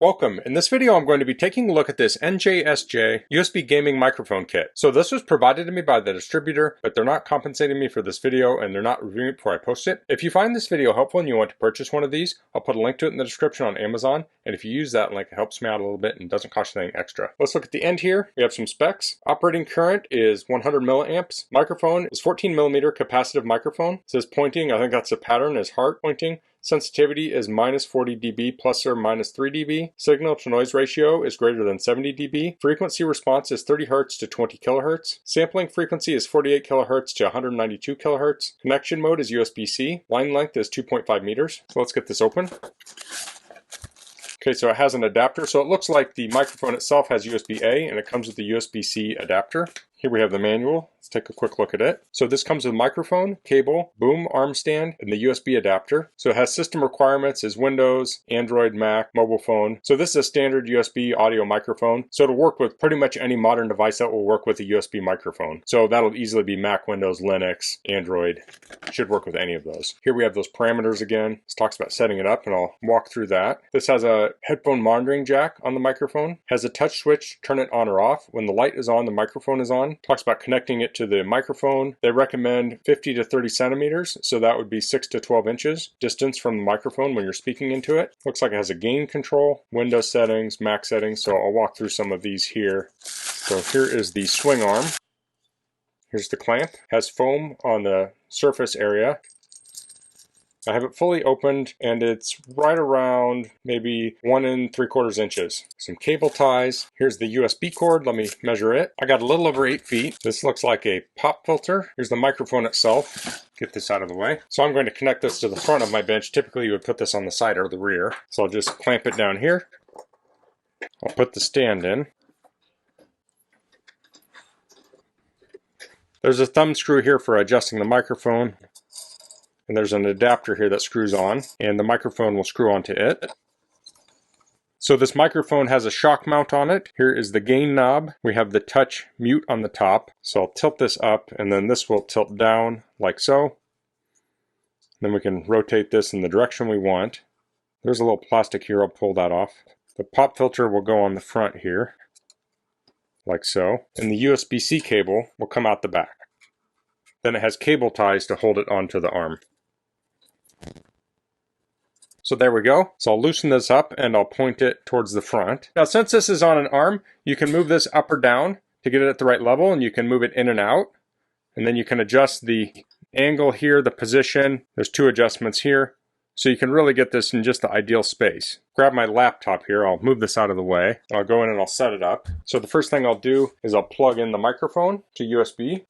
Welcome. In this video I'm going to be taking a look at this NJSJ USB gaming microphone kit. So this was provided to me by the distributor, but they're not compensating me for this video and they're not reviewing it before I post it. If you find this video helpful and you want to purchase one of these, I'll put a link to it in the description on Amazon, and if you use that link it helps me out a little bit and doesn't cost you anything extra. Let's look at the end here. We have some specs. Operating current is 100 milliamps. Microphone is 14 millimeter capacitive microphone. It says pointing, I think that's the pattern, is heart pointing. Sensitivity is minus 40 dB plus or minus 3 dB. Signal to noise ratio is greater than 70 dB. Frequency response is 30 Hz to 20 kHz. Sampling frequency is 48 kHz to 192 kHz. Connection mode is USB-C. Line length is 2.5 meters. So let's get this open. Okay, so it has an adapter. So it looks like the microphone itself has USB-A and it comes with the USB-C adapter. Here we have the manual. Let's take a quick look at it. So this comes with microphone, cable, boom, arm stand, and the USB adapter. So it has system requirements as Windows, Android, Mac, mobile phone. So this is a standard USB audio microphone. So it'll work with pretty much any modern device that will work with a USB microphone. So that'll easily be Mac, Windows, Linux, Android. Should work with any of those. Here we have those parameters again. This talks about setting it up and I'll walk through that. This has a headphone monitoring jack on the microphone. Has a touch switch to turn it on or off. When the light is on, the microphone is on. Talks about connecting it to the microphone. They recommend 50 to 30 centimeters, so that would be 6 to 12 inches distance from the microphone when you're speaking into it. Looks like it has a gain control, Windows settings, Mac settings, so I'll walk through some of these here. So here is the swing arm. Here's the clamp. Has foam on the surface area. I have it fully opened and it's right around maybe 1 3/4 inches. Some cable ties. Here's the USB cord. Let me measure it. I got a little over 8 feet. This looks like a pop filter. Here's the microphone itself. Get this out of the way. So I'm going to connect this to the front of my bench. Typically you would put this on the side or the rear. So I'll just clamp it down here. I'll put the stand in. There's a thumb screw here for adjusting the microphone. And there's an adapter here that screws on, and the microphone will screw onto it. So this microphone has a shock mount on it. Here is the gain knob. We have the touch mute on the top. So I'll tilt this up, and then this will tilt down like so. Then we can rotate this in the direction we want. There's a little plastic here, I'll pull that off. The pop filter will go on the front here, like so. And the USB-C cable will come out the back. Then it has cable ties to hold it onto the arm. So there we go. So I'll loosen this up and I'll point it towards the front. Now since this is on an arm, you can move this up or down to get it at the right level, and you can move it in and out. And then you can adjust the angle here, the position. There's 2 adjustments here. So you can really get this in just the ideal space. Grab my laptop here, I'll move this out of the way. I'll go in and I'll set it up. So the first thing I'll do is I'll plug in the microphone to USB.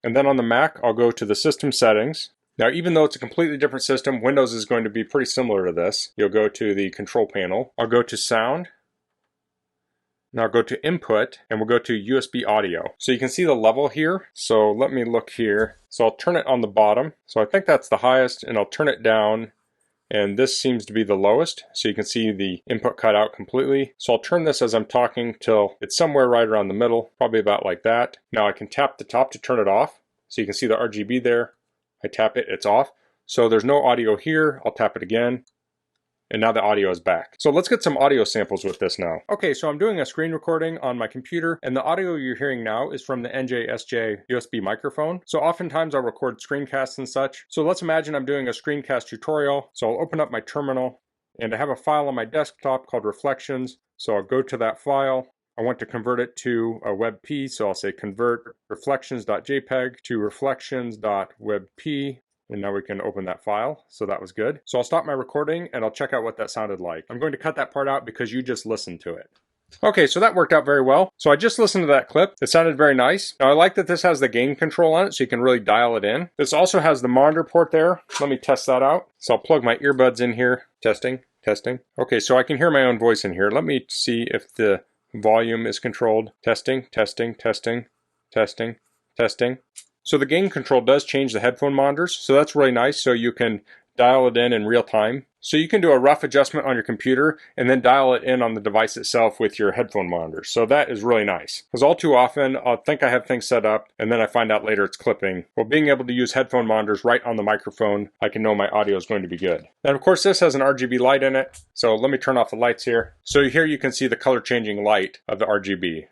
And then on the Mac, I'll go to the system settings. Now, even though it's a completely different system, Windows is going to be pretty similar to this. You'll go to the control panel. I'll go to sound. Now I'll go to input, and we'll go to USB audio. So you can see the level here. So let me look here. So I'll turn it on the bottom. So I think that's the highest, and I'll turn it down. And this seems to be the lowest. So you can see the input cut out completely. So I'll turn this as I'm talking till it's somewhere right around the middle, probably about like that. Now I can tap the top to turn it off. So you can see the RGB there. I tap it, it's off. So there's no audio here. I'll tap it again. And now the audio is back. So let's get some audio samples with this now. Okay, so I'm doing a screen recording on my computer, and the audio you're hearing now is from the NJSJ USB microphone. So oftentimes I'll record screencasts and such. So let's imagine I'm doing a screencast tutorial. So I'll open up my terminal, and I have a file on my desktop called Reflections. So I'll go to that file. I want to convert it to a WebP, so I'll say convert reflections.jpg to reflections.webp. And now we can open that file, so that was good. So I'll stop my recording and I'll check out what that sounded like. I'm going to cut that part out because you just listened to it. Okay, so that worked out very well. So I just listened to that clip. It sounded very nice. Now I like that this has the gain control on it, so you can really dial it in. This also has the monitor port there. Let me test that out. So I'll plug my earbuds in here. Testing, testing. Okay, so I can hear my own voice in here. Let me see if the volume is controlled. Testing, testing, testing, testing, testing. So the gain control does change the headphone monitors, so that's really nice. So you can dial it in real time. So you can do a rough adjustment on your computer and then dial it in on the device itself with your headphone monitor. So that is really nice. Because all too often, I'll think I have things set up and then I find out later it's clipping. Well, being able to use headphone monitors right on the microphone, I can know my audio is going to be good. And of course, this has an RGB light in it. So let me turn off the lights here. So here you can see the color changing light of the RGB.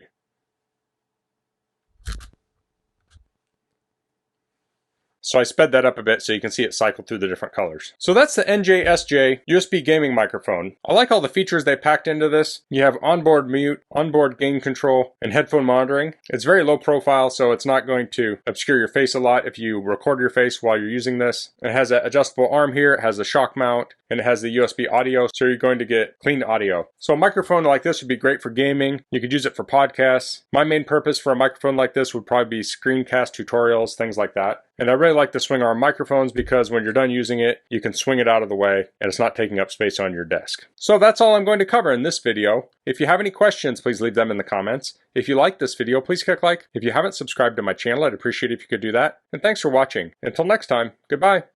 So I sped that up a bit so you can see it cycle through the different colors. So that's the NJSJ USB gaming microphone. I like all the features they packed into this. You have onboard mute, onboard gain control, and headphone monitoring. It's very low profile, so it's not going to obscure your face a lot if you record your face while you're using this. It has an adjustable arm here, it has a shock mount, and it has the USB audio, so you're going to get clean audio. So a microphone like this would be great for gaming. You could use it for podcasts. My main purpose for a microphone like this would probably be screencast tutorials, things like that. And I really like the swing arm microphones because when you're done using it, you can swing it out of the way and it's not taking up space on your desk. So that's all I'm going to cover in this video. If you have any questions, please leave them in the comments. If you liked this video, please click like. If you haven't subscribed to my channel, I'd appreciate it if you could do that. And thanks for watching. Until next time, goodbye.